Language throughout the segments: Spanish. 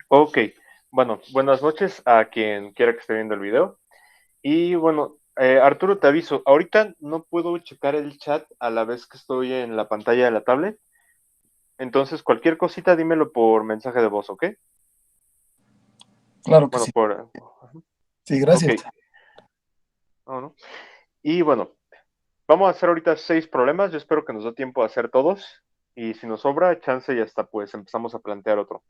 Ok, bueno, buenas noches a quien quiera que esté viendo el video. Y bueno, Arturo, te aviso, ahorita no puedo checar el chat a la vez que estoy en la pantalla de la tablet. Entonces, cualquier cosita, dímelo por mensaje de voz, ¿ok? Claro que Bueno, sí. por... Sí, Ok, gracias. no, no. Y bueno, vamos a hacer ahorita 6 problemas. Yo espero que nos dé tiempo a hacer todos. Y si nos sobra, chance y hasta pues empezamos a plantear otro.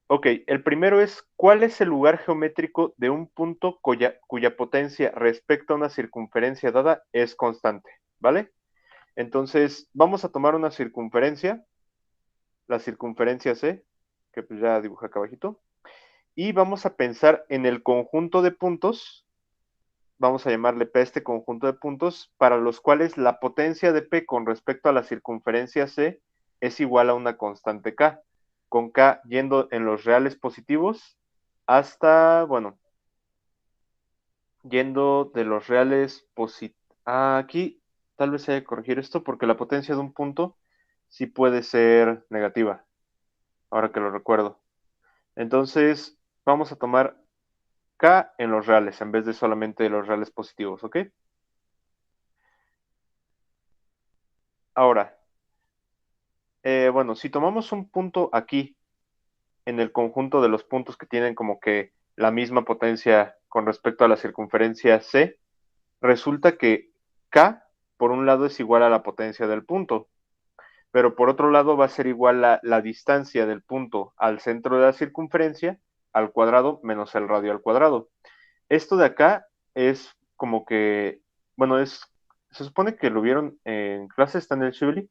Ok, el primero es, ¿cuál es el lugar geométrico de un punto cuya potencia respecto a una circunferencia dada es constante? ¿Vale? Entonces, vamos a tomar una circunferencia, la circunferencia C, que pues ya dibujé acá abajito, y vamos a pensar en el conjunto de puntos, vamos a llamarle P a este conjunto de puntos, para los cuales la potencia de P con respecto a la circunferencia C es igual a una constante K, con K yendo en los reales positivos hasta, bueno, yendo de los reales positivos. Aquí tal vez hay que corregir esto porque la potencia de un punto sí puede ser negativa, ahora que lo recuerdo. Entonces, vamos a tomar K en los reales en vez de solamente los reales positivos, ¿ok? Ahora, bueno, si tomamos un punto aquí en el conjunto de los puntos que tienen como que la misma potencia con respecto a la circunferencia C, resulta que K por un lado es igual a la potencia del punto, pero por otro lado va a ser igual la distancia del punto al centro de la circunferencia al cuadrado menos el radio al cuadrado. Esto de acá es como que, bueno, se supone que lo vieron en clase, está en el Shibli.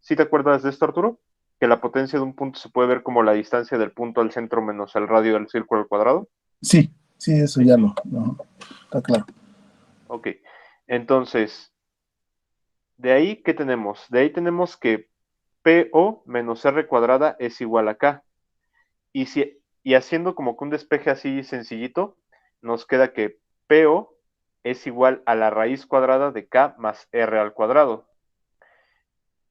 ¿Sí te acuerdas de esto, Arturo? Que la potencia de un punto se puede ver como la distancia del punto al centro menos el radio del círculo al cuadrado. Sí, sí, eso ya lo está claro. Ok, entonces, de ahí, ¿qué tenemos? De ahí tenemos que PO menos R cuadrada es igual a K. Y haciendo como que un despeje así sencillito, nos queda que PO es igual a la raíz cuadrada de K más R al cuadrado.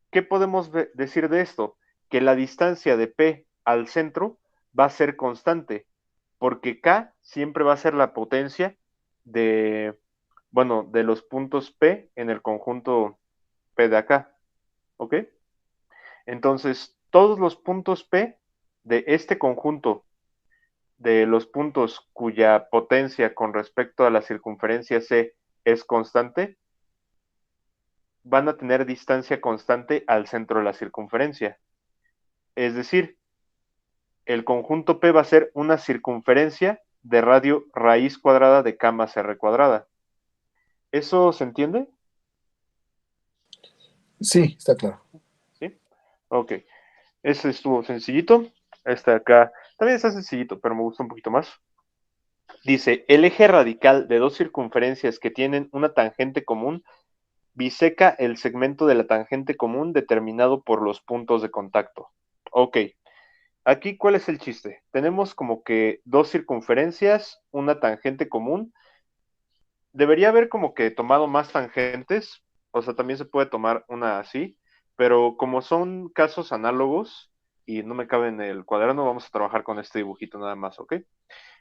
¿Qué podemos decir de esto? Que la distancia de P al centro va a ser constante, porque K siempre va a ser la potencia de, bueno, de los puntos P en el conjunto P de acá, ¿ok? Entonces, todos los puntos P de este conjunto de los puntos cuya potencia con respecto a la circunferencia C es constante, van a tener distancia constante al centro de la circunferencia. Es decir, el conjunto P va a ser una circunferencia de radio raíz cuadrada de K más R cuadrada. ¿Eso se entiende? Sí, está claro. ¿Sí? Ok. Ese estuvo sencillito. Este acá también está sencillito, pero me gusta un poquito más. Dice, el eje radical de dos circunferencias que tienen una tangente común biseca el segmento de la tangente común determinado por los puntos de contacto. Ok, aquí ¿cuál es el chiste? Tenemos como que dos circunferencias, una tangente común. Debería haber como que tomado más tangentes, o sea, también se puede tomar una así, pero como son casos análogos y no me cabe en el cuaderno, vamos a trabajar con este dibujito nada más, ¿ok?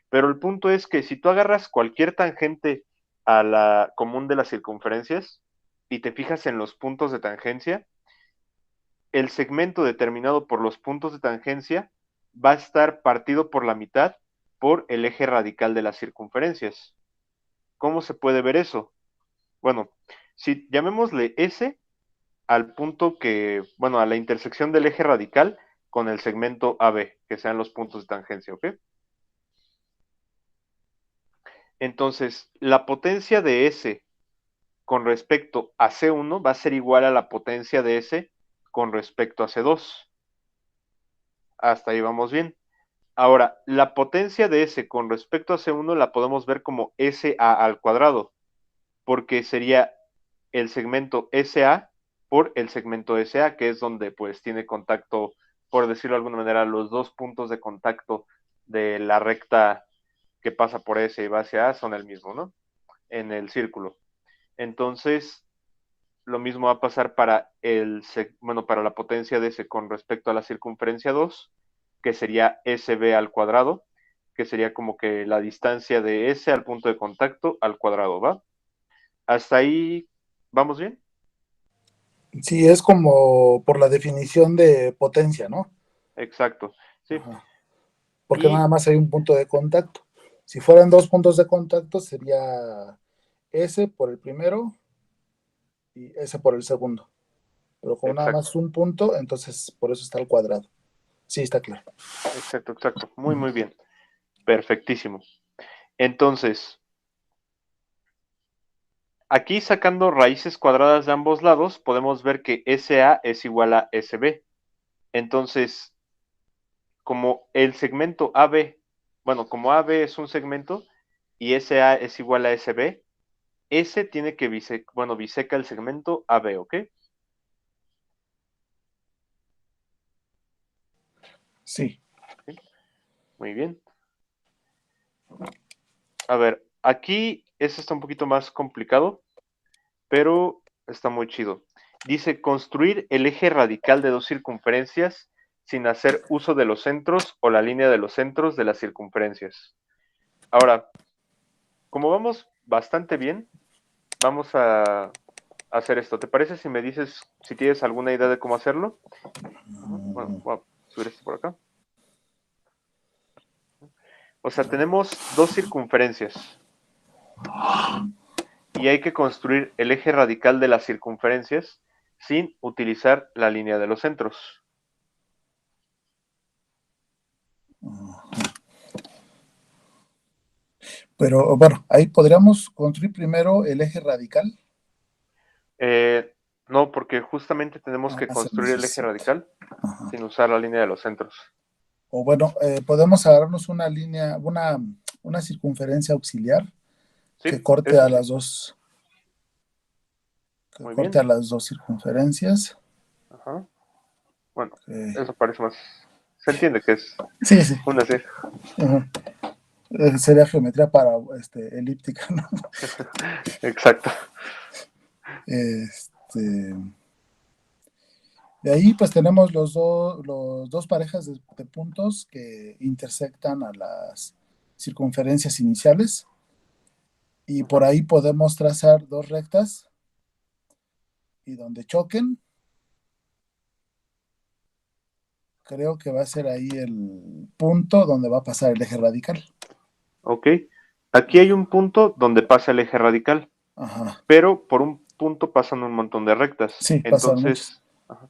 Pero el punto es que si tú agarras cualquier tangente a la común de las circunferencias y te fijas en los puntos de tangencia, el segmento determinado por los puntos de tangencia va a estar partido por la mitad por el eje radical de las circunferencias. ¿Cómo se puede ver eso? Bueno, si llamémosle S al punto que, bueno, a la intersección del eje radical con el segmento AB, que sean los puntos de tangencia, ¿ok? Entonces, la potencia de S con respecto a C1 va a ser igual a la potencia de S con respecto a C2. Hasta ahí vamos bien. Ahora, la potencia de S con respecto a C1 la podemos ver como SA al cuadrado, porque sería el segmento SA por el segmento SA, que es donde pues tiene contacto, por decirlo de alguna manera, los dos puntos de contacto de la recta que pasa por S y va hacia A son el mismo, ¿no? En el círculo. Entonces, lo mismo va a pasar para para la potencia de S con respecto a la circunferencia 2, que sería SB al cuadrado, que sería como que la distancia de S al punto de contacto al cuadrado, ¿va? Hasta ahí, ¿vamos bien? Sí, es como por la definición de potencia, ¿no? Exacto, sí. Ajá. Porque nada Y, más hay un punto de contacto. Si fueran dos puntos de contacto, sería S por el primero y S por el segundo. Pero como nada más exacto, un punto, entonces por eso está el cuadrado. Sí, está claro. exacto. Muy, Ujú. muy bien. Perfectísimo. Entonces, aquí sacando raíces cuadradas de ambos lados, podemos ver que SA es igual a SB. Entonces, como el segmento AB, bueno, como AB es un segmento y SA es igual a SB, S tiene que biseca el segmento AB, ¿ok? Sí. ¿Sí? Muy bien. A ver, aquí este está un poquito más complicado, pero está muy chido. Dice construir el eje radical de dos circunferencias sin hacer uso de los centros o la línea de los centros de las circunferencias. Ahora, como vamos bastante bien, vamos a hacer esto. ¿Te parece si me dices si tienes alguna idea de cómo hacerlo? Bueno, voy a subir esto por acá. O sea, tenemos dos circunferencias y hay que construir el eje radical de las circunferencias sin utilizar la línea de los centros. Pero bueno, ahí podríamos construir primero el eje radical. Eh, no, porque justamente tenemos que Ah, se construir el eje necesita. radical Ajá. sin usar la línea de los centros. O bueno, podemos agarrarnos una línea, una circunferencia auxiliar que Sí, corte eso a sí. las dos, que Muy corte bien. a las dos circunferencias. Ajá. Bueno, Eh, eso parece más. Se entiende que es sí, sí. una C. Ajá. Sería geometría para elíptica, ¿no? Exacto. Este, de ahí pues tenemos los dos parejas de puntos que intersectan a las circunferencias iniciales y por Ajá. ahí podemos trazar dos rectas y donde choquen, creo que va a ser ahí el punto donde va a pasar el eje radical. Ok. Aquí hay un punto donde pasa el eje radical, Ajá, pero por un punto pasan un montón de rectas. sí, pasan muchos. Entonces, ajá,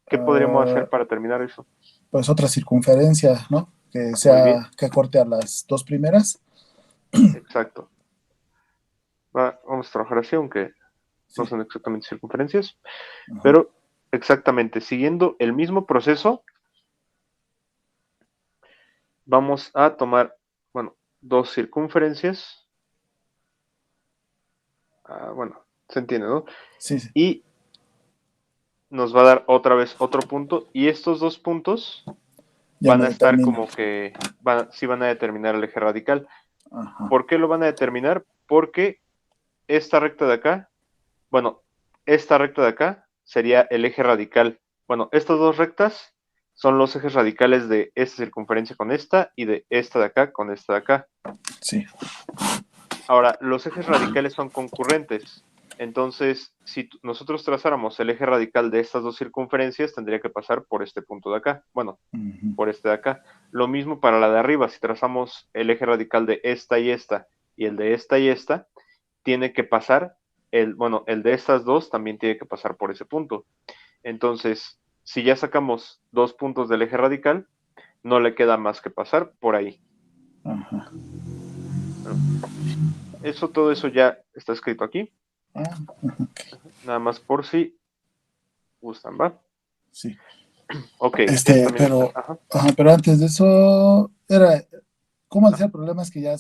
¿qué podríamos hacer Ah, para terminar eso? pues otra circunferencia, ¿no? Que Muy bien. sea, que corte a las dos primeras. Exacto. Vamos a trabajar así, aunque no Sí. son exactamente circunferencias, Ajá. pero exactamente, siguiendo el mismo proceso, vamos a tomar, bueno, dos circunferencias, bueno, se entiende, ¿no? Sí, sí, Y nos va a dar otra vez otro punto, y estos dos puntos ya van me a estar determina. como que, sí van a determinar el eje radical. Ajá. ¿Por qué lo van a determinar? Porque esta recta de acá, bueno, esta recta de acá sería el eje radical. Bueno, estas dos rectas son los ejes radicales de esta circunferencia con esta y de esta de acá con esta de acá. Sí. Ahora, los ejes radicales son concurrentes. Entonces, si nosotros trazáramos el eje radical de estas dos circunferencias, tendría que pasar por este punto de acá. Bueno, Ujú. por este de acá. Lo mismo para la de arriba. Si trazamos el eje radical de esta y el de esta y esta, tiene que pasar, el de estas dos también tiene que pasar por ese punto. Entonces, si ya sacamos dos puntos del eje radical, no le queda más que pasar por ahí. Ajá. Bueno, todo eso ya está escrito aquí. Ah, ok. Nada más por si gustan, ¿va? Sí. Ok, eso también está. Pero, Ajá, ajá, pero antes de eso, ¿cómo decía? El problema es que ya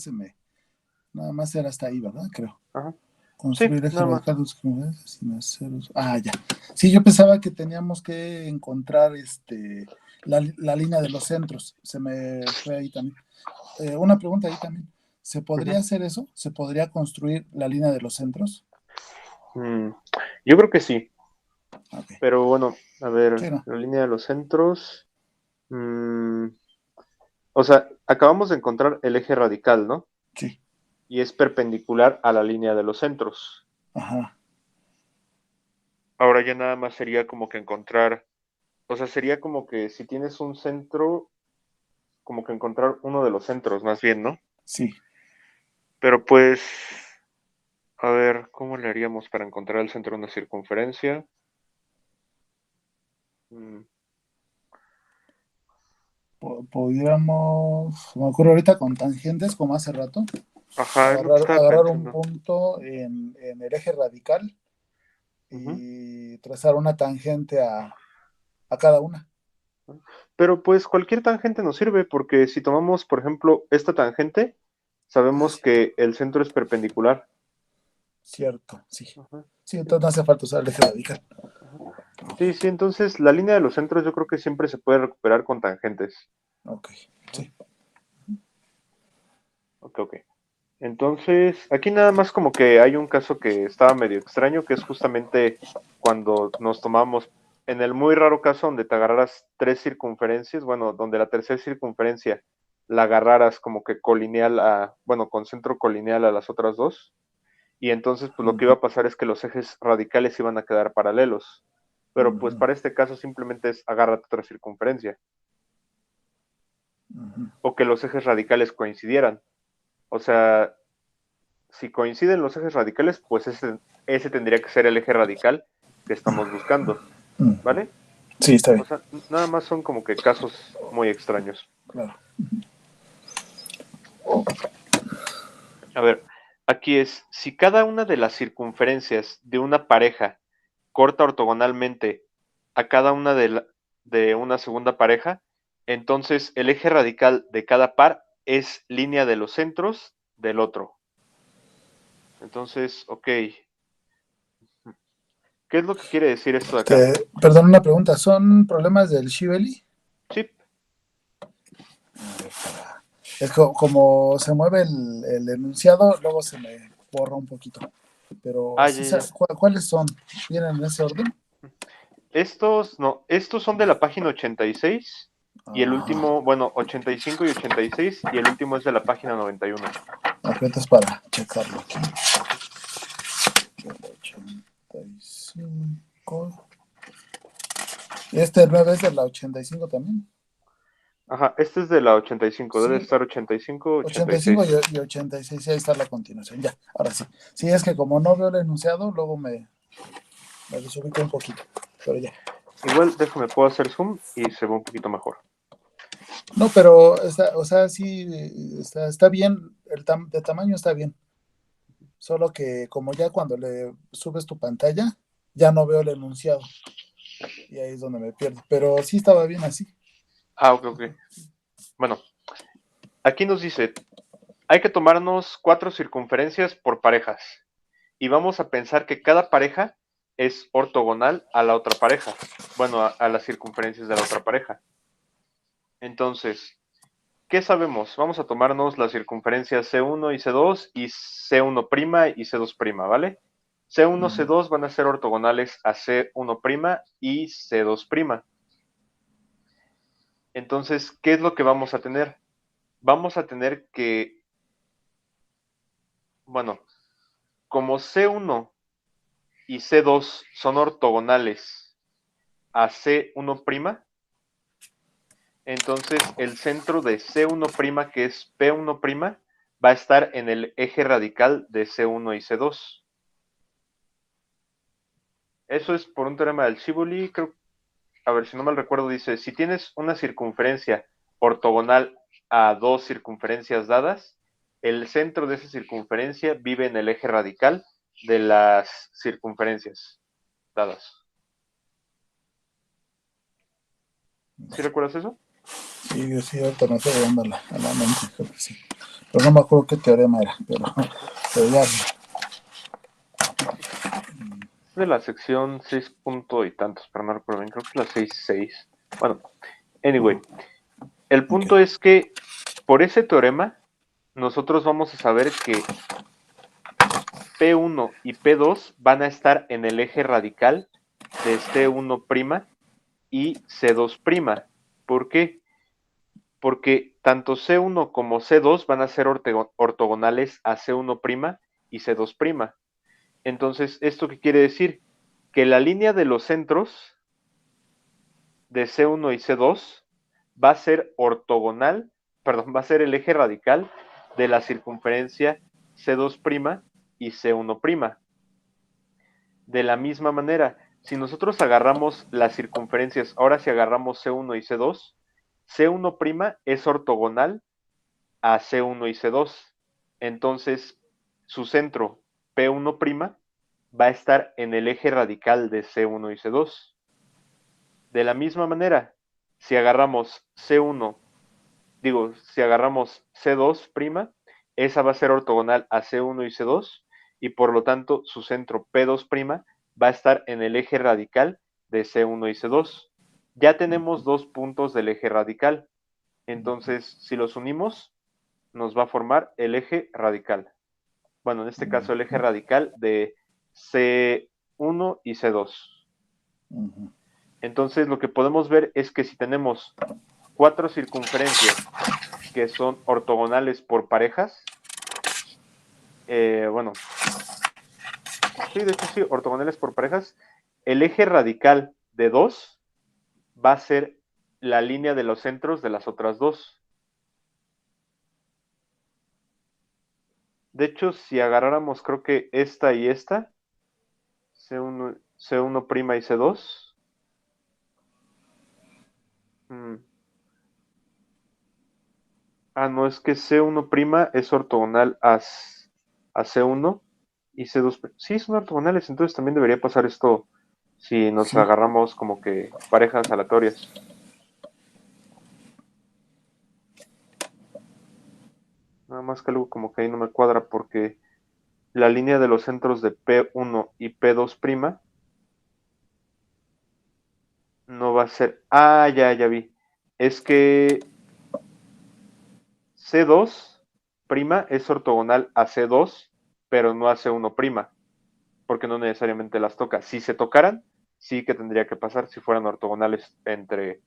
nada más era hasta ahí, ¿verdad? Creo. ajá. Sí, Construir eje nada más. radical de dos comunidades sin hacer Ah, ya. Sí, yo pensaba que teníamos que encontrar la línea de los centros. Se me fue ahí también. Una pregunta ahí también. ¿Se podría Ujú. hacer eso? ¿Se podría construir la línea de los centros? Mm, Yo creo que sí, Ok. pero bueno, a ver, Sí, no. la línea de los centros. O sea, acabamos de encontrar el eje radical, ¿no? Sí. Y es perpendicular a la línea de los centros. Ajá. Ahora ya nada más sería como que encontrar, o sea, sería como que si tienes un centro, como que encontrar uno de los centros, más bien, ¿no? Sí. Pero pues, a ver, ¿cómo le haríamos para encontrar el centro de una circunferencia? Mm, Podríamos, me ocurre ahorita con tangentes, como hace rato, Ajá, es lo que agarrar, estaba agarrar un pensando. punto en el eje radical Ujú. y trazar una tangente a cada una. Pero pues cualquier tangente nos sirve porque si tomamos, por ejemplo, esta tangente, Ah, sabemos cierto. que el centro es perpendicular. Cierto, sí. Ajá. Sí, entonces no hace falta usar el eje radical. Ajá. Sí, sí, entonces la línea de los centros yo creo que siempre se puede recuperar con tangentes. Ok, Ajá. sí. Ok, ok. Entonces, aquí nada más como que hay un caso que estaba medio extraño, que es justamente cuando nos tomamos, en el muy raro caso donde te agarraras tres circunferencias, bueno, donde la tercera circunferencia la agarraras como que colineal a, bueno, con centro colineal a las otras dos, y entonces pues lo que iba Ujú, a pasar es que los ejes radicales iban a quedar paralelos. Pero pues ujú, para este caso simplemente es agárrate otra circunferencia, ujú. o que los ejes radicales coincidieran. O sea, si coinciden los ejes radicales, pues ese tendría que ser el eje radical que estamos buscando, Ujú. ¿vale? Sí, está O bien, sea, nada más son como que casos muy extraños. claro. A ver, aquí es, si cada una de las circunferencias de una pareja corta ortogonalmente a cada una de una segunda pareja, entonces el eje radical de cada par es línea de los centros del otro. Entonces, ok, ¿qué es lo que quiere decir esto de acá? Perdón, una pregunta. ¿Son problemas del Shibeli? Sí. Es como se mueve el enunciado, luego se me borra un poquito. Pero Ah, sí, ya, ya. ¿cuáles son? ¿Vienen en ese orden? Estos, no, estos son de la página 86 y el Ah, último, bueno, 85 y 86 y el último es de la página 91. apretas para checarlo aquí. Ujú. 85. Este 9 es de la 85 también. Ajá, este es de la 85, debe Sí, estar 85, 85 86. y 86, ahí está la continuación. Ya, ahora sí. Sí, es que como no veo el enunciado, luego me desubico un poquito. Pero ya. Igual, déjame, puedo hacer zoom y se ve un poquito mejor. No, pero está, o sea, sí, está bien, de tamaño está bien. Solo que como ya cuando le subes tu pantalla, ya no veo el enunciado. Y ahí es donde me pierdo. Pero sí estaba bien así. Ah, ok, ok. Bueno, aquí nos dice, hay que tomarnos 4 circunferencias por parejas y vamos a pensar que cada pareja es ortogonal a la otra pareja. Bueno, a las circunferencias de la otra pareja. Entonces, ¿qué sabemos? Vamos a tomarnos las circunferencias C1 y C2 y C1' y C2', ¿vale? C1, Ujú, C2 van a ser ortogonales a C1' y C2'. Entonces, ¿qué es lo que vamos a tener? Vamos a tener que, bueno, como C1 y C2 son ortogonales a C1', entonces el centro de C1', que es P1', va a estar en el eje radical de C1 y C2. Eso es por un teorema del Shibuli, creo, a ver si no mal recuerdo, dice, si tienes una circunferencia ortogonal a dos circunferencias dadas, el centro de esa circunferencia vive en el eje radical de las circunferencias dadas. ¿Sí recuerdas eso? sí, sí, ahorita me está llegando a la mente, creo que sí. Pero no me acuerdo qué teorema era, pero ya. De la sección 6 punto y tantos, pero no recuerdo bien, creo que es la 6.6. Bueno, anyway, el Ok. punto es que por ese teorema nosotros vamos a saber que P1 y P2 van a estar en el eje radical de C1' y C2'. ¿Por qué? Porque tanto C1 como C2 van a ser ortogonales a C1' y C2'. Entonces, ¿esto qué quiere decir? Que la línea de los centros de C1 y C2 va a ser ortogonal, perdón, va a ser el eje radical de la circunferencia C2' y C1'. De la misma manera, si nosotros agarramos las circunferencias, ahora si agarramos C1 y C2, C1' es ortogonal a C1 y C2. Entonces, su centro P1' va a estar en el eje radical de C1 y C2. De la misma manera, si agarramos C1, si agarramos C2', esa va a ser ortogonal a C1 y C2, y por lo tanto su centro P2' va a estar en el eje radical de C1 y C2. Ya tenemos dos puntos del eje radical, entonces si los unimos, nos va a formar el eje radical. Bueno, en este caso el eje radical de C1 y C2. Entonces lo que podemos ver es que si tenemos 4 circunferencias que son ortogonales por parejas, bueno, sí, de hecho sí, ortogonales por parejas, el eje radical de 2 va a ser la línea de los centros de las otras dos. De hecho, si agarráramos creo que esta y esta, C1, C1' y C2, no, es que C1' es ortogonal a C1 y C2. Sí, son ortogonales, entonces también debería pasar esto si nos Sí. agarramos como que parejas aleatorias. Nada más que algo como que ahí no me cuadra porque la línea de los centros de P1 y P2' no va a ser... ya vi. Es que C2' es ortogonal a C2, pero no a C1', porque no necesariamente las toca. Si se tocaran, sí que tendría que pasar si fueran ortogonales entre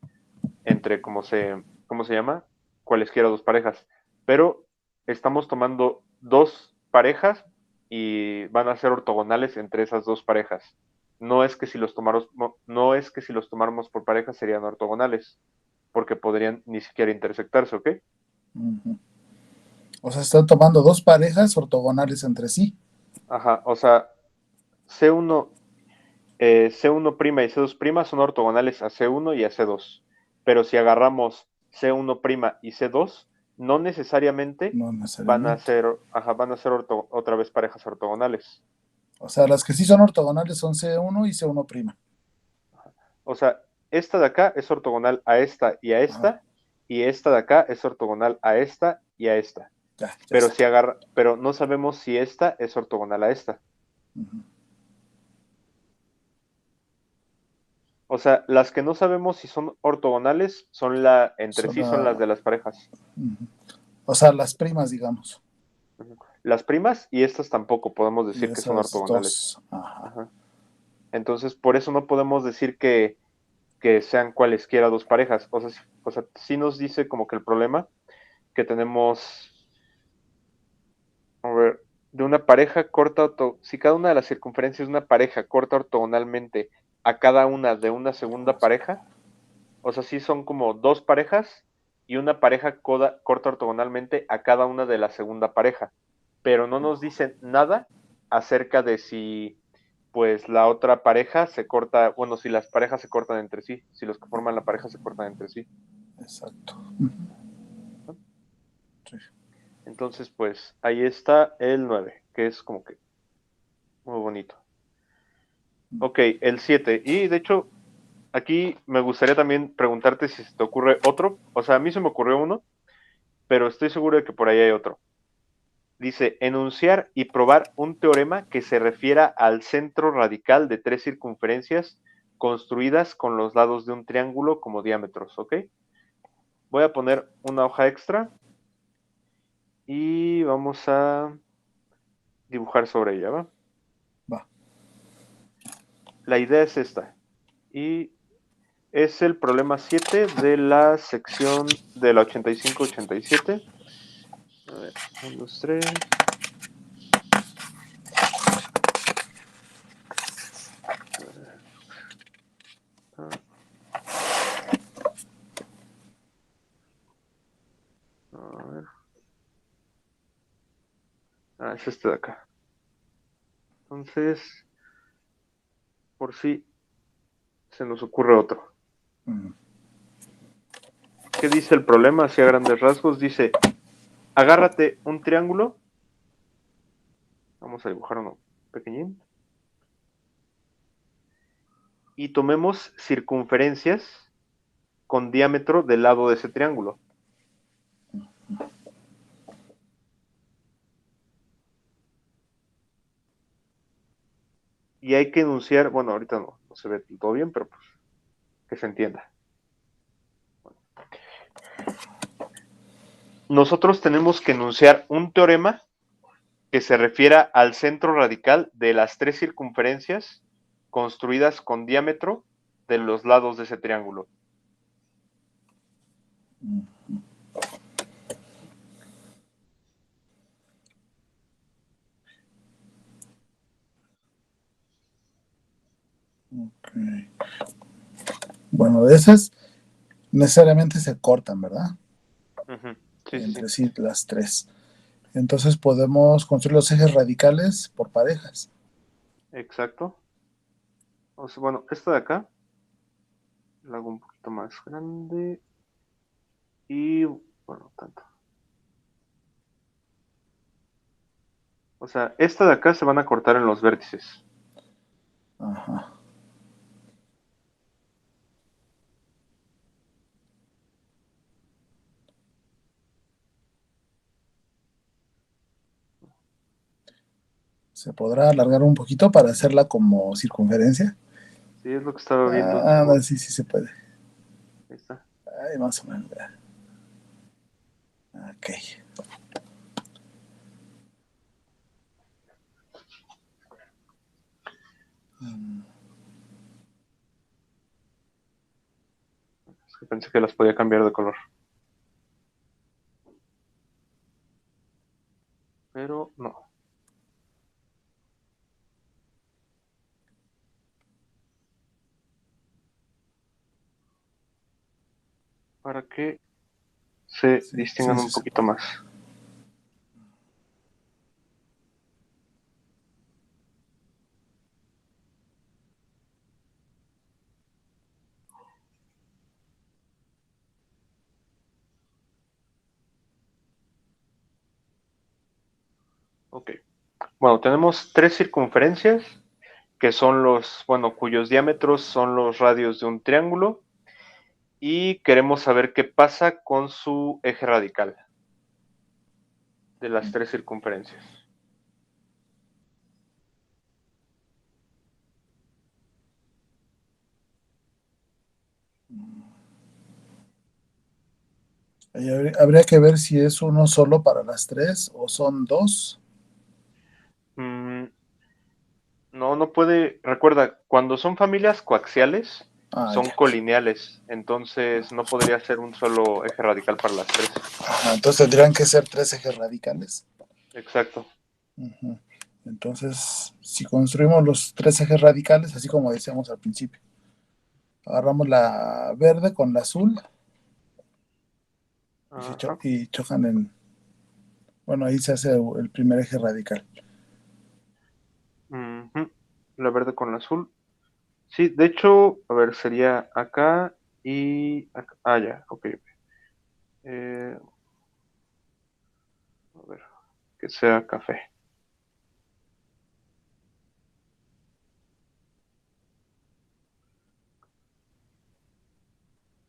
¿cómo se llama? Cualesquiera dos parejas. Pero estamos tomando dos parejas y van a ser ortogonales entre esas dos parejas. No es que si los tomáramos por parejas serían ortogonales, porque podrían ni siquiera intersectarse, ¿ok? O sea, están tomando dos parejas ortogonales entre sí. Ajá, o sea, C1, C1' y C2' son ortogonales a C1 y a C2. Pero si agarramos C1' y C2, no necesariamente No van a necesariamente. ser, otra vez parejas ortogonales. O sea, las que sí son ortogonales son C1 y C1'. O sea, esta de acá es ortogonal a esta y a Ajá, esta, y esta de acá es ortogonal a esta y a esta. ya sé. Pero no sabemos si esta es ortogonal a esta. O sea, las que no sabemos si son ortogonales entre Son, sí son las de las parejas. o sea, las primas, digamos. Las primas y estas tampoco podemos Y decir que son esas ortogonales. dos. Ajá. Ajá. Entonces, por eso no podemos decir que sean cualesquiera dos parejas. O sea, sí nos dice como que el problema que tenemos, a ver, de una pareja corta, si cada una de las circunferencias de una pareja corta ortogonalmente a cada una de una segunda pareja, o sea, sí son como dos parejas y una pareja corta ortogonalmente a cada una de la segunda pareja, pero no nos dicen nada acerca de si pues la otra pareja se corta, bueno, si las parejas se cortan entre sí, si los que forman la pareja se cortan entre sí. Exacto. ¿No? Sí. Entonces, pues ahí está el 9, que es como que muy bonito. Ok, el 7. Y de hecho, aquí me gustaría también preguntarte si se te ocurre otro. O sea, a mí se me ocurrió uno, pero estoy seguro de que por ahí hay otro. Dice, enunciar y probar un teorema que se refiera al centro radical de tres circunferencias construidas con los lados de un triángulo como diámetros, ¿ok? Voy a poner una hoja extra y vamos a dibujar sobre ella, ¿va? Va. La idea es esta. Y es el problema 7 de la sección de la 85-87. A ver, 1, 2, 3. A ver. Es este de acá. Entonces, por si se nos ocurre otro. ¿Qué dice el problema? Así a grandes rasgos. Dice, agárrate un triángulo. Vamos a dibujar uno pequeñín. Y tomemos circunferencias con diámetro del lado de ese triángulo. Y hay que enunciar, bueno, ahorita no se ve todo bien, pero pues que se entienda. Nosotros tenemos que enunciar un teorema que se refiera al centro radical de las tres circunferencias construidas con diámetro de los lados de ese triángulo. Okay. Bueno, de esas necesariamente se cortan, ¿verdad? Sí, Entre sí, las tres. Entonces podemos construir los ejes radicales por parejas. Exacto. O sea, bueno, esta de acá la hago un poquito más grande y, bueno, tanto. O sea, esta de acá se van a cortar en los vértices. Ajá. ¿Se podrá alargar un poquito para hacerla como circunferencia? Sí, es lo que estaba viendo. No, sí, sí se puede. Ahí está. Ay, más o menos. Ok. Es que pensé que las podía cambiar de color. Pero no. Para que se Sí, sí, distingan sí un se poquito puede. más. Ok. Bueno, tenemos tres circunferencias que son los, bueno, cuyos diámetros son los radios de un triángulo y queremos saber qué pasa con su eje radical de las tres circunferencias. Ahí habría que ver si es uno solo para las tres o son dos. Mm, no, no puede. Recuerda, cuando son familias coaxiales, son Ya. colineales, entonces no podría ser un solo eje radical para las tres. Ajá, entonces tendrían que ser tres ejes radicales. Exacto. Ujú. Entonces, si construimos los tres ejes radicales, así como decíamos al principio, agarramos la verde con la azul Ajá. y chocan en. Bueno, ahí se hace el primer eje radical. Ujú. La verde con la azul. Sí, de hecho, a ver, sería acá y acá. Ya, ok. A ver, que sea café.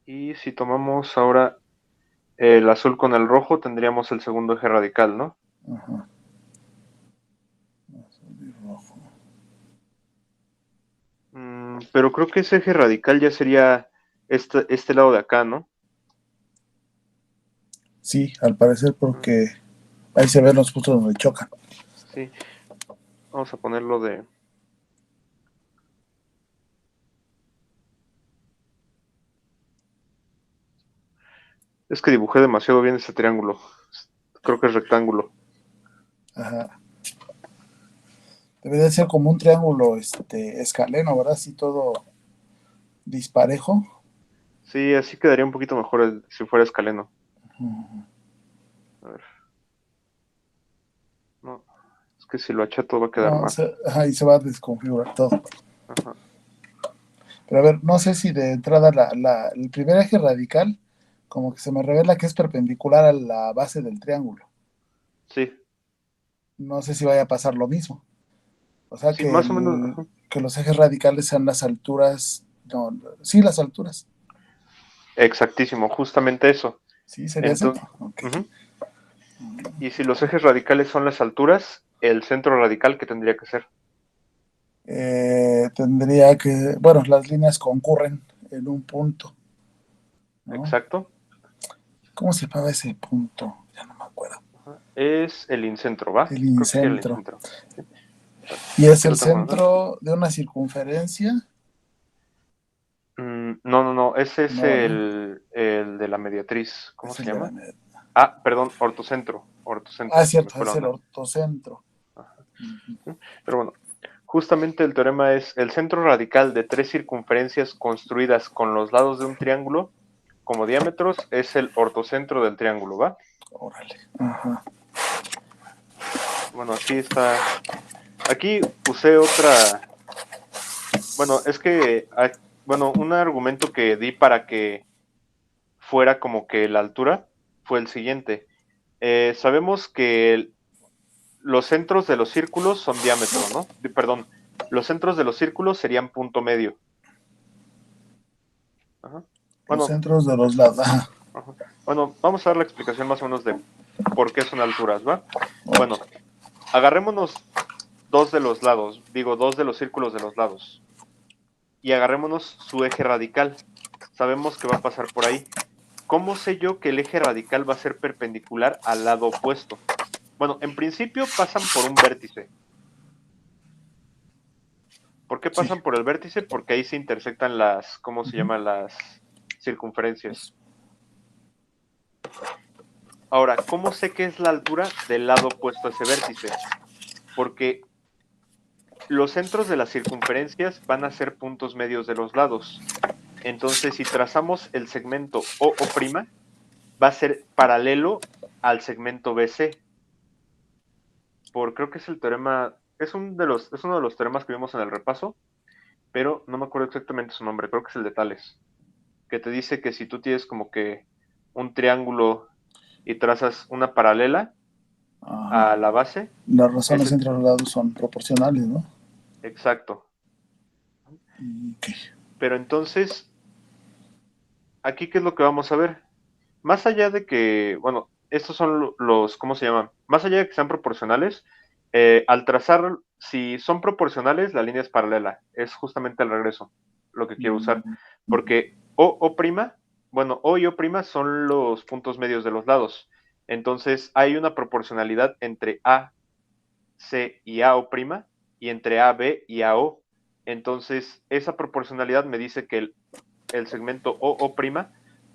Y si tomamos ahora el azul con el rojo, tendríamos el segundo eje radical, ¿no? Ajá. Azul y rojo. Pero creo que ese eje radical ya sería este lado de acá, ¿no? Sí, al parecer Mm, porque ahí se ven los puntos donde chocan. Sí. Vamos a ponerlo de... Es que dibujé demasiado bien ese triángulo. Creo que es rectángulo. Ajá. Debería ser como un triángulo escaleno, ¿verdad? Así todo disparejo. Sí, así quedaría un poquito mejor si fuera escaleno. Ujú. A ver. No, es que si lo achato va a quedar No, mal. ahí se va a desconfigurar todo. Ajá. Pero a ver, no sé si de entrada el primer eje radical, como que se me revela que es perpendicular a la base del triángulo. Sí, No sé si vaya a pasar lo mismo. O sea, sí, más o menos. Ajá. que los ejes radicales sean las alturas. No, sí, las alturas. Exactísimo, justamente eso. Sí, sería ese. Entonces, Ok. y si los ejes radicales son las alturas, el centro radical, ¿qué tendría que ser? Tendría que, bueno, las líneas concurren en un punto, ¿no? Exacto. ¿Cómo se llamaba ese punto? Ya no me acuerdo. Ajá. Es el incentro, ¿va? El Creo que sí, el incentro. incentro. Sí. Y es Aquí el lo tengo acá. centro de una circunferencia. No, no, no. Ese es No, ¿verdad? el de la mediatriz. ¿Cómo Es se el de la llama? media. Ah, perdón, ortocentro. Ah, Ortocentro, es se me cierto, fue la es el onda. ortocentro. Ajá. Ujú. Pero bueno, justamente el teorema es el centro radical de tres circunferencias construidas con los lados de un triángulo como diámetros es el ortocentro del triángulo, ¿va? Órale. Ajá. Bueno, aquí está. Aquí usé otra. Bueno, es que. Bueno, un argumento que di para que fuera como que la altura fue el siguiente. Sabemos que los centros de los círculos son diámetro, ¿no? Perdón, los centros de los círculos serían punto medio. Ajá. Los Bueno, centros de los lados. Ajá. ajá. Bueno, vamos a dar la explicación más o menos de por qué son alturas, ¿va? Bueno, Ok. agarrémonos dos de los lados, digo, dos de los círculos de los lados, y agarrémonos su eje radical. Sabemos que va a pasar por ahí. ¿Cómo sé yo que el eje radical va a ser perpendicular al lado opuesto? Bueno, en principio pasan por un vértice. ¿Por qué Sí. pasan por el vértice? Porque ahí se intersectan las, ¿cómo se Ujú. llaman? Las Los- circunferencias. Ahora, ¿cómo sé qué es la altura del lado opuesto a ese vértice? Porque los centros de las circunferencias van a ser puntos medios de los lados. Entonces, si trazamos el segmento OO', va a ser paralelo al segmento BC. Creo que es el teorema, es uno de los teoremas que vimos en el repaso, pero no me acuerdo exactamente su nombre, creo que es el de Tales, que te dice que si tú tienes como que un triángulo y trazas una paralela Ajá. a la base, Las razones ese, entre los lados son proporcionales, ¿no? exacto. Ok. Pero entonces, aquí, ¿qué es lo que vamos a ver? Más allá de que, bueno, estos son los, ¿cómo se llaman? Más allá de que sean proporcionales, al trazar, si son proporcionales, la línea es paralela. Es justamente el regreso lo que quiero usar. Mm, Porque O', bueno, O y O' son los puntos medios de los lados. Entonces, hay una proporcionalidad entre A, C y AO' y entre AB y AO. Entonces, esa proporcionalidad me dice que el segmento OO'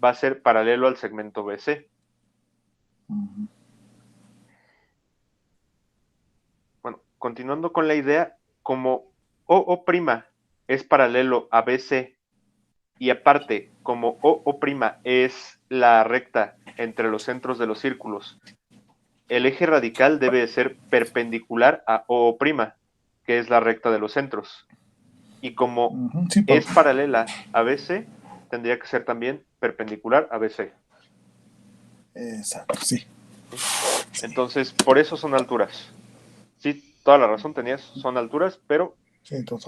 va a ser paralelo al segmento BC. ujú. Bueno, continuando con la idea, como OO' es paralelo a BC y aparte, como OO' es la recta entre los centros de los círculos, el eje radical debe de ser perpendicular a OO', que es la recta de los centros. Y como Ujú. Sí, es paralela a BC, tendría que ser también perpendicular a BC. exacto, sí. ¿Sí? Sí, Entonces, por eso son alturas. Sí, toda la razón tenías, son alturas, pero sí, todos.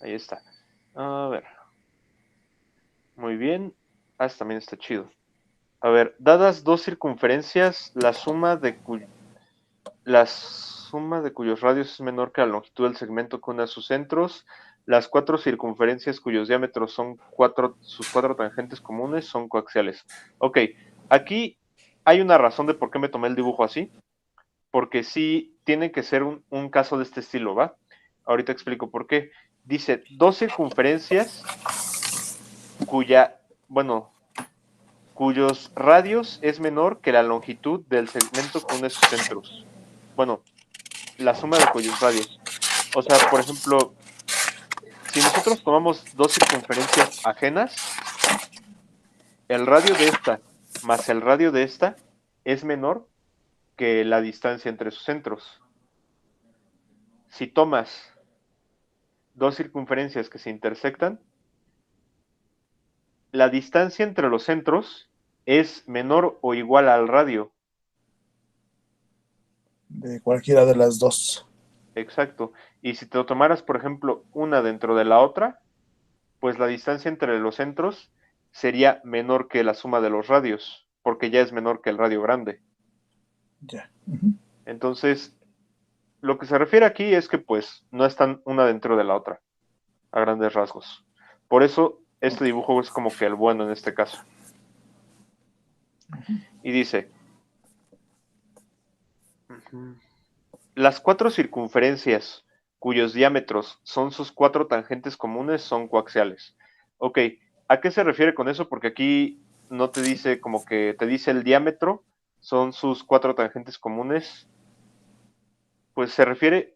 ahí está. A ver, muy bien. Este también está chido. A ver, dadas dos circunferencias, la suma de cuyos radios es menor que la longitud del segmento que une a sus centros, las cuatro circunferencias cuyos diámetros son sus cuatro tangentes comunes son coaxiales. Ok, aquí hay una razón de por qué me tomé el dibujo así. porque sí tiene que ser un caso de este estilo, ¿va? Ahorita explico por qué. Dice, dos circunferencias cuyos radios es menor que la longitud del segmento que une sus centros. Bueno, la suma de cuyos radios. O sea, por ejemplo, si nosotros tomamos dos circunferencias ajenas, el radio de esta más el radio de esta es menor que la distancia entre sus centros. Si tomas dos circunferencias que se intersectan, la distancia entre los centros es menor o igual al radio. De cualquiera de las dos. Exacto. Y si te lo tomaras, por ejemplo, una dentro de la otra, pues la distancia entre los centros sería menor que la suma de los radios, porque ya es menor que el radio grande. Ya. Entonces, lo que se refiere aquí es que pues no están una dentro de la otra, a grandes rasgos. Por eso, este Ok. dibujo es como que el bueno en este caso. Y dice, las cuatro circunferencias cuyos diámetros son sus cuatro tangentes comunes son coaxiales. Ok, ¿a qué se refiere con eso? Porque aquí no te dice como que te dice el diámetro, son sus cuatro tangentes comunes. Pues se refiere,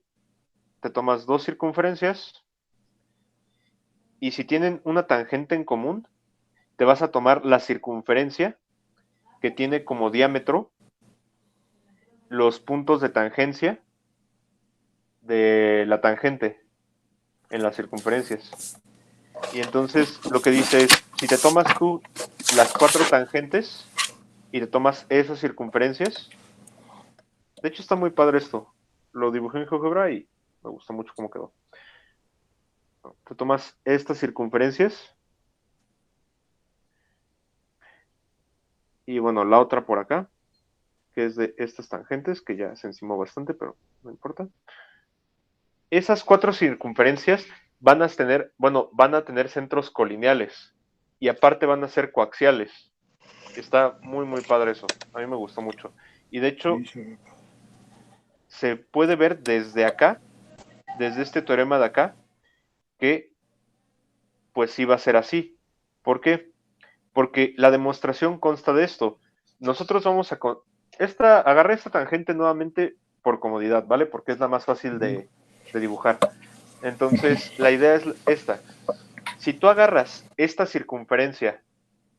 te tomas dos circunferencias y si tienen una tangente en común, te vas a tomar la circunferencia que tiene como diámetro los puntos de tangencia de la tangente en las circunferencias. Y entonces lo que dice es, si te tomas tú las cuatro tangentes y te tomas esas circunferencias, de hecho está muy padre esto, lo dibujé en GeoGebra y me gustó mucho cómo quedó. Te tomas estas circunferencias y bueno, la otra por acá, que es de estas tangentes, que ya se encimó bastante, pero no importa. Esas cuatro circunferencias van a tener centros colineales y aparte van a ser coaxiales. Está muy, muy padre eso. A mí me gustó mucho. Y de hecho, Sí, sí. se puede ver desde acá, desde este teorema de acá, que pues sí va a ser así. ¿Por qué? Porque la demostración consta de esto. Nosotros vamos a... agarré esta tangente nuevamente por comodidad, ¿vale? Porque es la más fácil de dibujar. Entonces, la idea es esta. Si tú agarras esta circunferencia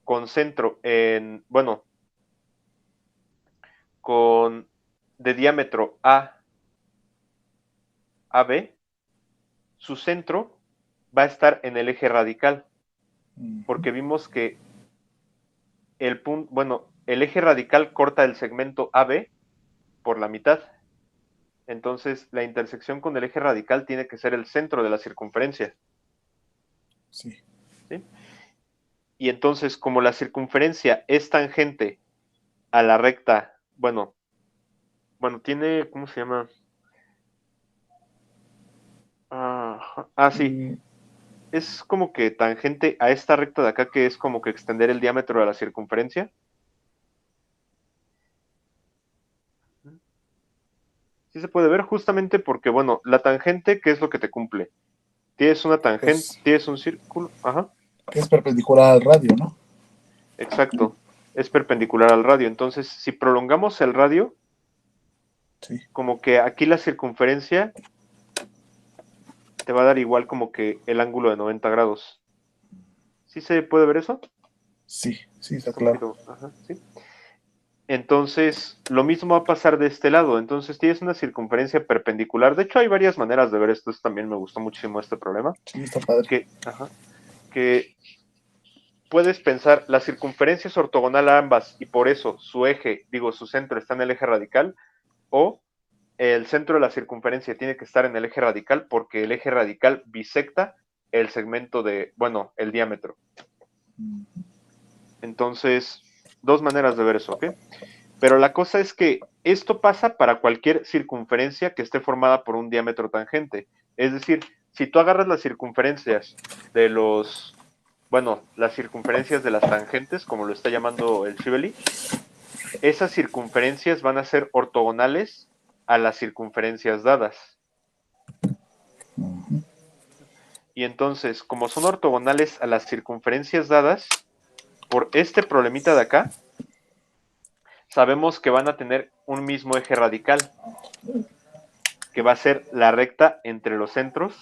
con centro en, bueno, con de diámetro AB, su centro va a estar en el eje radical, porque vimos que el eje radical corta el segmento AB por la mitad. Entonces, la intersección con el eje radical tiene que ser el centro de la circunferencia. Sí. ¿Sí? Y entonces, como la circunferencia es tangente a la recta, tiene, ¿cómo se llama? Sí. Mm, Es como que tangente a esta recta de acá, que es como que extender el diámetro de la circunferencia. Sí se puede ver justamente porque, bueno, la tangente, ¿qué es lo que te cumple? Tienes una tangente, es, tienes un círculo, ajá, es perpendicular al radio, ¿no? exacto, es perpendicular al radio. Entonces, si prolongamos el radio, Sí. como que aquí la circunferencia te va a dar igual como que el ángulo de 90 grados. ¿Sí se puede ver eso? Sí, sí, está Está un claro. poquito, ajá, sí. Entonces, lo mismo va a pasar de este lado. Entonces, tienes una circunferencia perpendicular. De hecho, hay varias maneras de ver esto. También me gustó muchísimo este problema. Sí, está padre. Que puedes pensar, la circunferencia es ortogonal a ambas y por eso su centro está en el eje radical, o el centro de la circunferencia tiene que estar en el eje radical porque el eje radical bisecta el segmento el diámetro. Entonces, dos maneras de ver eso, ¿ok? Pero la cosa es que esto pasa para cualquier circunferencia que esté formada por un diámetro tangente. Es decir, si tú agarras las circunferencias de las circunferencias de las tangentes, como lo está llamando el Shibeli, esas circunferencias van a ser ortogonales a las circunferencias dadas. Ujú. Y entonces, como son ortogonales a las circunferencias dadas, por este problemita de acá, sabemos que van a tener un mismo eje radical, que va a ser la recta entre los centros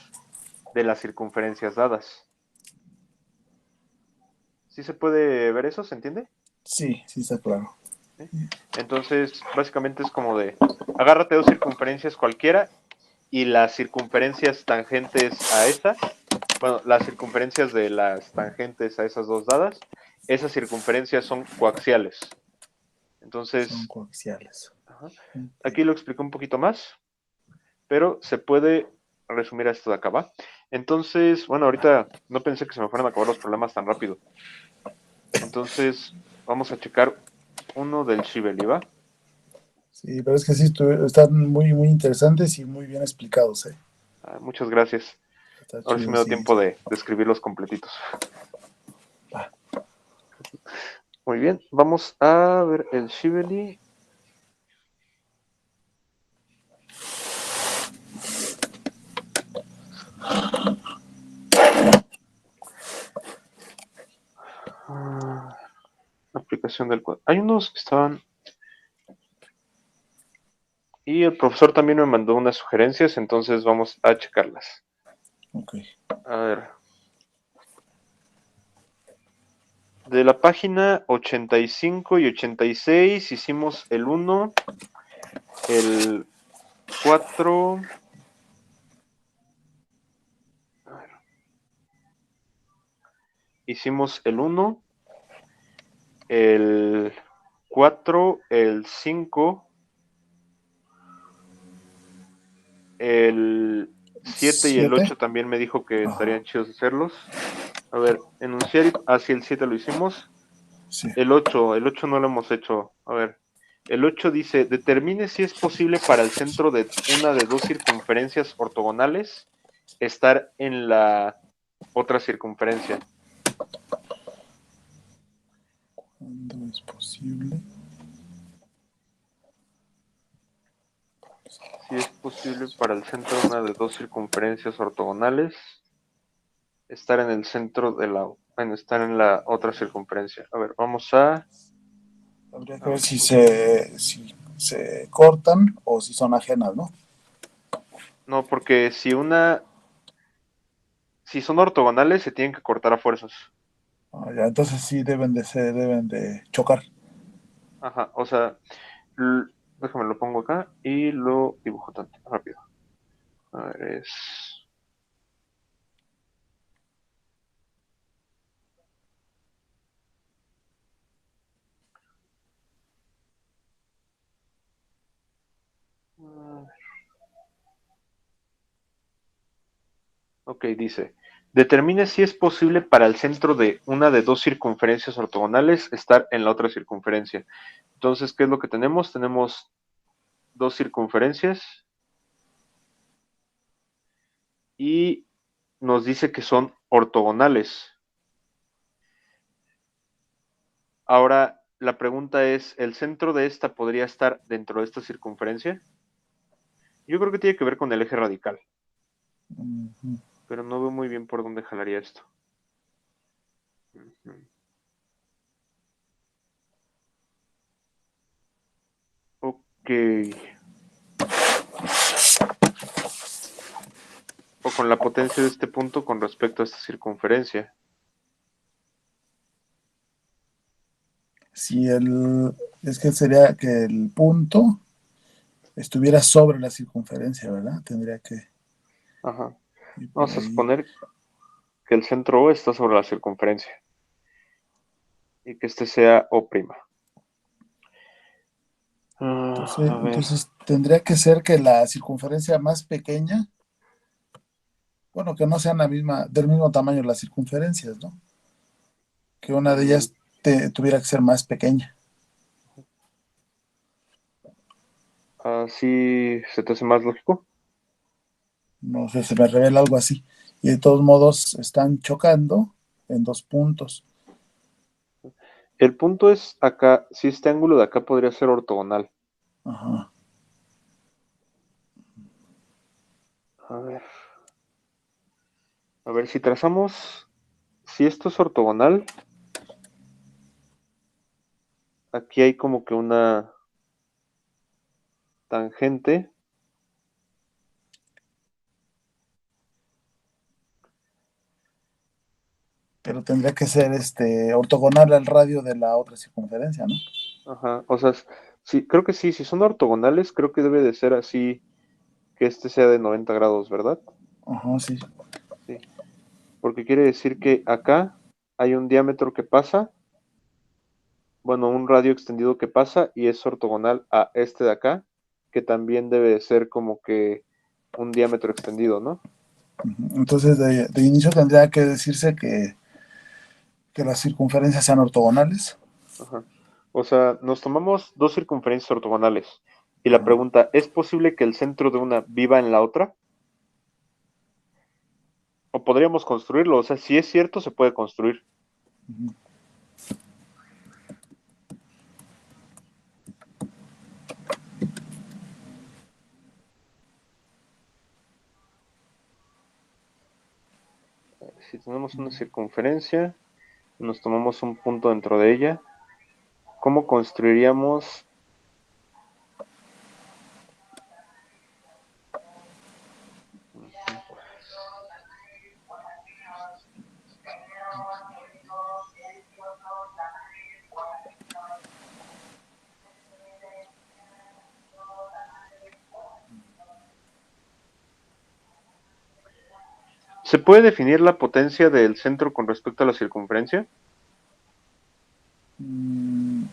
de las circunferencias dadas. ¿Sí se puede ver eso? ¿Se entiende? Sí, sí está claro. ¿Sí? Entonces, básicamente es como de, agárrate dos circunferencias cualquiera y las circunferencias tangentes a esta, bueno, las circunferencias de las tangentes a esas dos dadas, esas circunferencias son coaxiales. Son Entonces, coaxiales. ajá, Ok. aquí lo explico un poquito más, pero se puede resumir esto de acá, ¿va? Entonces, bueno, ahorita no pensé que se me fueran a acabar los problemas tan rápido. Entonces, vamos a checar uno del Shibeli, ¿va? Sí, pero es que sí, están muy, muy interesantes y muy bien explicados, ¿eh? Muchas gracias. Está Ahora sí chido, me dio sí. tiempo de escribirlos completitos. Ah, Muy bien, vamos a ver el Shibeli. Aplicación del cuadro. Hay unos que estaban. Y el profesor también me mandó unas sugerencias, entonces vamos a checarlas. ok. A ver. De la página 85 y 86 hicimos el 1, el 4. Hicimos el 1, el 4, el 5, el 7 y el 8 7. también me dijo que Ajá, estarían chidos hacerlos. A ver, enunciar hacia el 7 lo hicimos. sí. El ocho no lo hemos hecho. A ver, el 8 dice, determine si es posible para el centro de una de dos circunferencias ortogonales estar en la otra circunferencia. ¿Cuándo es posible? Si es posible para el centro de una de dos circunferencias ortogonales estar en el centro de estar en la otra circunferencia. A ver, vamos a. Habría que A ver ver, si se cortan o si son ajenas, ¿no? no, porque si son ortogonales se tienen que cortar a fuerzas. Ah, ya, entonces sí deben de chocar. Ajá, o sea, déjame lo pongo acá y lo dibujo tanto rápido. A ver, ok, dice, determine si es posible para el centro de una de dos circunferencias ortogonales estar en la otra circunferencia. Entonces, ¿qué es lo que tenemos? Tenemos dos circunferencias y nos dice que son ortogonales. Ahora, la pregunta es, ¿el centro de esta podría estar dentro de esta circunferencia? Yo creo que tiene que ver con el eje radical, Ujú. pero no veo muy bien por dónde jalaría esto. Ok. O con la potencia de este punto con respecto a esta circunferencia. Si el, es que sería que el punto estuviera sobre la circunfere'encia, ¿verdad? Tendría que Ajá. ir por Vamos a ahí. suponer que el centro O está sobre la circunferencia y que este sea O'. Entonces, A ver. entonces tendría que ser que la circunferencia más pequeña, bueno, que no sean del mismo tamaño las circunferencias, ¿no? Que una de mm, ellas tuviera que ser más pequeña. ¿Así se te hace más lógico? No sé, se me revela algo así. Y de todos modos están chocando en dos puntos. El punto es acá, si este ángulo de acá podría ser ortogonal. Ajá. A ver. A ver, si trazamos, si esto es ortogonal, aquí hay como que una tangente. Pero tendría que ser ortogonal al radio de la otra circunferencia, ¿no? Ajá, o sea, sí, creo que sí, si son ortogonales, creo que debe de ser así, que este sea de 90 grados, ¿verdad? Ajá, sí. Sí, porque quiere decir que acá hay un diámetro que pasa, bueno, un radio extendido que pasa y es ortogonal a este de acá, que también debe de ser como que un diámetro extendido, ¿no? Entonces, de inicio tendría que decirse que las circunferencias sean ortogonales. Ajá. O sea, nos tomamos dos circunferencias ortogonales y la Ajá. pregunta, ¿es posible que el centro de una viva en la otra? ¿O podríamos construirlo? O sea, si es cierto, se puede construir. Ujú. Si tenemos una circunferencia, nos tomamos un punto dentro de ella, ¿cómo construiríamos? ¿Se puede definir la potencia del centro con respecto a la circunferencia? Mm,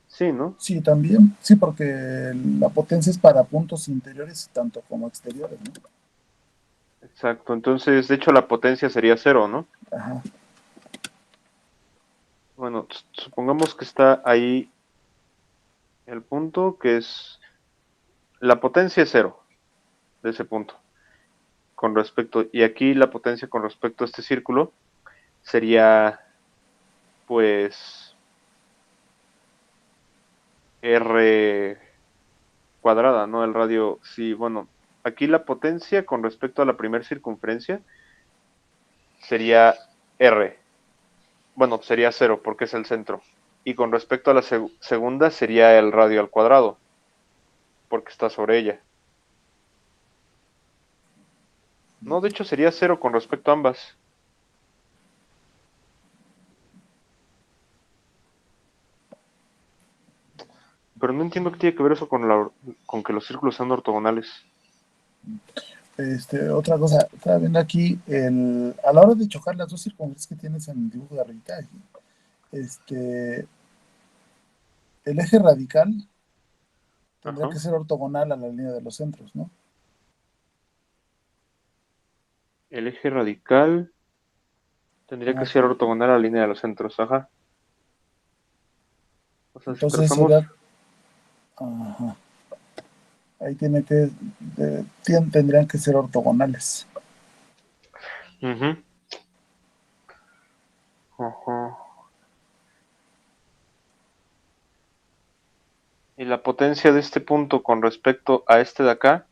Sí, ¿no? sí, también. Sí, porque la potencia es para puntos interiores tanto como exteriores, ¿no? Exacto. Entonces, de hecho, la potencia sería cero, ¿no? Ajá. Bueno, supongamos que está ahí el punto, que es la potencia es cero de ese punto. Con respecto, y aquí la potencia con respecto a este círculo sería, pues, R cuadrada, ¿no? El radio, sí, bueno, aquí la potencia con respecto a la primera circunferencia sería R. Bueno, sería cero porque es el centro. Y con respecto a la segunda sería el radio al cuadrado, porque está sobre ella. No, de hecho sería cero con respecto a ambas. Pero no entiendo qué tiene que ver eso con que los círculos sean ortogonales. Otra cosa, estaba viendo aquí, a la hora de chocar las dos circunferencias que tienes en el dibujo de arriba, este, el eje radical tendría Ajá. que ser ortogonal a la línea de los centros, ¿no? El eje radical tendría que Ajá. ser ortogonal a la línea de los centros. Ajá. O sea, si Entonces trazamos... sería, ajá, ahí tiene que, tendrían que ser ortogonales. Ujú. Ajá. Y la potencia de este punto con respecto a este de acá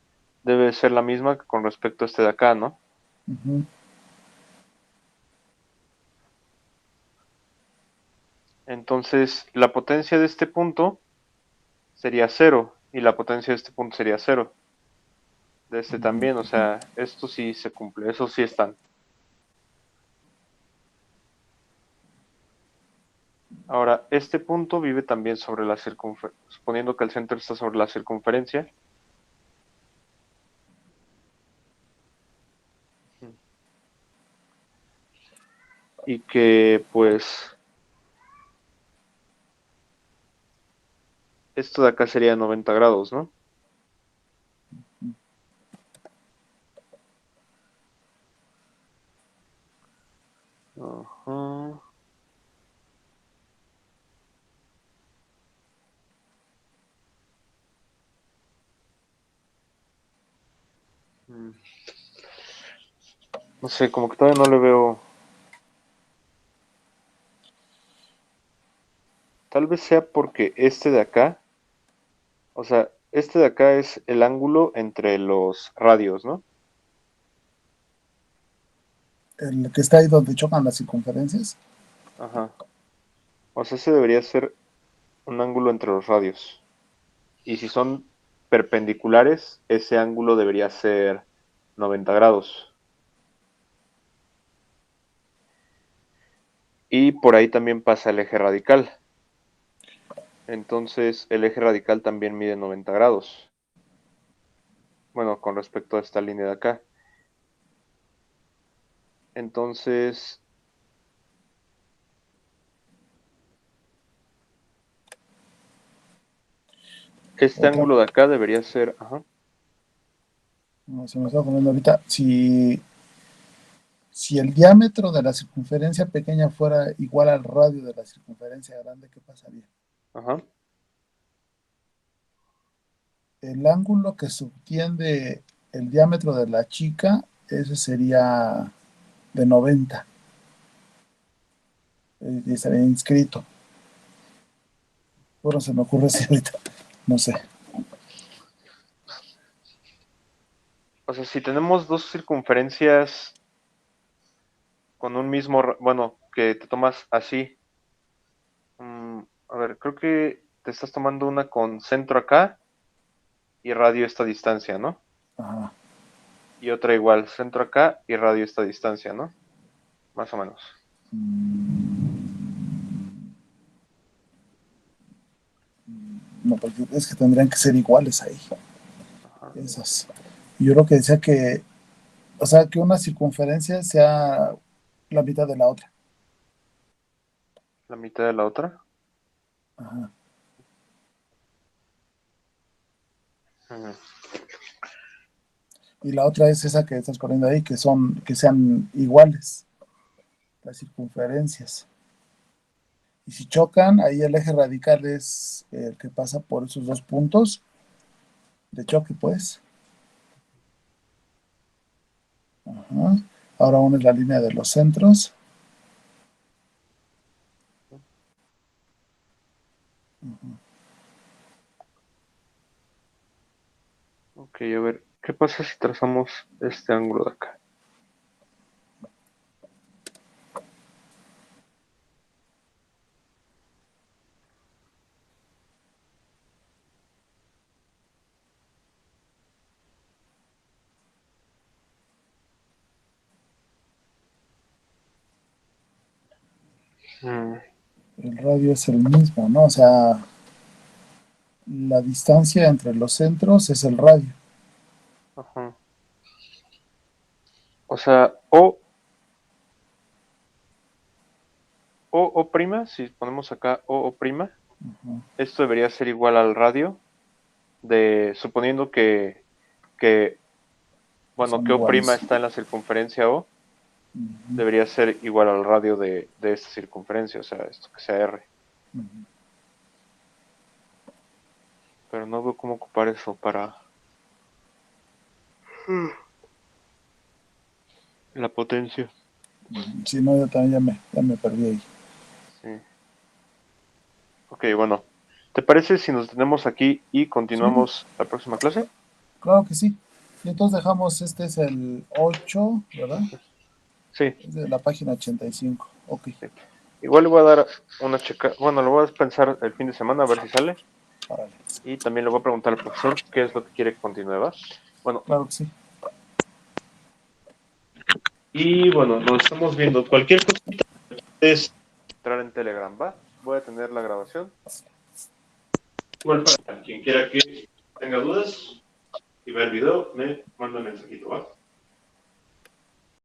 debe ser la misma que con respecto a este de acá, ¿no? Ujú. Entonces, la potencia de este punto sería cero y la potencia de este punto sería cero. De este también, o sea, esto sí se cumple, eso sí están. Ahora, este punto vive también sobre la circunferencia, suponiendo que el centro está sobre la circunferencia, y que pues esto de acá sería 90 grados, ¿no? Ajá. Mm. No sé, como que todavía no le veo. Tal vez sea porque este de acá, o sea, Este de acá es el ángulo entre los radios, ¿no? El que está ahí donde chocan las circunferencias. Ajá. O sea, ese debería ser un ángulo entre los radios. Y si son perpendiculares, ese ángulo debería ser 90 grados. Y por ahí también pasa el eje radical. Entonces, el eje radical también mide 90 grados. Bueno, con respecto a esta línea de acá. Entonces, este Otra, ángulo de acá debería ser, ajá, no, se me está poniendo ahorita, si el diámetro de la circunferencia pequeña fuera igual al radio de la circunferencia grande, ¿qué pasaría? ajá. El ángulo que subtiende el diámetro de la chica, ese sería de 90, y estaría inscrito. Bueno, se me ocurre así ahorita, no sé. O sea, si tenemos dos circunferencias con un mismo, bueno, que te tomas así. A ver, creo que te estás tomando una con centro acá y radio esta distancia, ¿no? Ajá. Y otra igual, centro acá y radio esta distancia, ¿no? Más o menos. No, porque es que tendrían que ser iguales ahí, Ajá. esas. Yo lo que decía que, o sea, que una circunferencia sea la mitad de la otra. La mitad de la otra. Ajá. Ujú. Y la otra es esa que estás poniendo ahí, que sean iguales las circunferencias. Y si chocan, ahí el eje radical es el que pasa por esos dos puntos de choque, pues. Ajá. Ahora una es la línea de los centros. Ok, a ver, ¿qué pasa si trazamos este ángulo de acá? Mm, El radio es el mismo, ¿no? O sea, la distancia entre los centros es el radio. ajá. O sea, o prima, si ponemos acá o prima, Ajá. esto debería ser igual al radio de, suponiendo que Que bueno, son que O' iguales. está en la circunferencia O, Ujú, debería ser igual al radio de esta circunferencia, o sea, esto que sea R. ujú. Pero no veo cómo ocupar eso para la potencia. Si no, yo también ya me perdí ahí. Sí. Ok, bueno. ¿Te parece si nos tenemos aquí y Sí, continuamos la próxima clase? claro que sí. Y entonces dejamos, este es el 8, ¿verdad? Sí, Es de la página 85. Ok, sí. Igual le voy a dar una checa, bueno, lo voy a pensar el fin de semana a ver si sale. párale. Y también le voy a preguntar al profesor qué es lo que quiere que continúe, ¿va? Bueno, Claro que sí. y bueno, nos estamos viendo. Cualquier cosa es entrar en Telegram, ¿va? Voy a tener la grabación. Igual para quien quiera que tenga dudas y vea el video, me manda un mensajito, ¿va?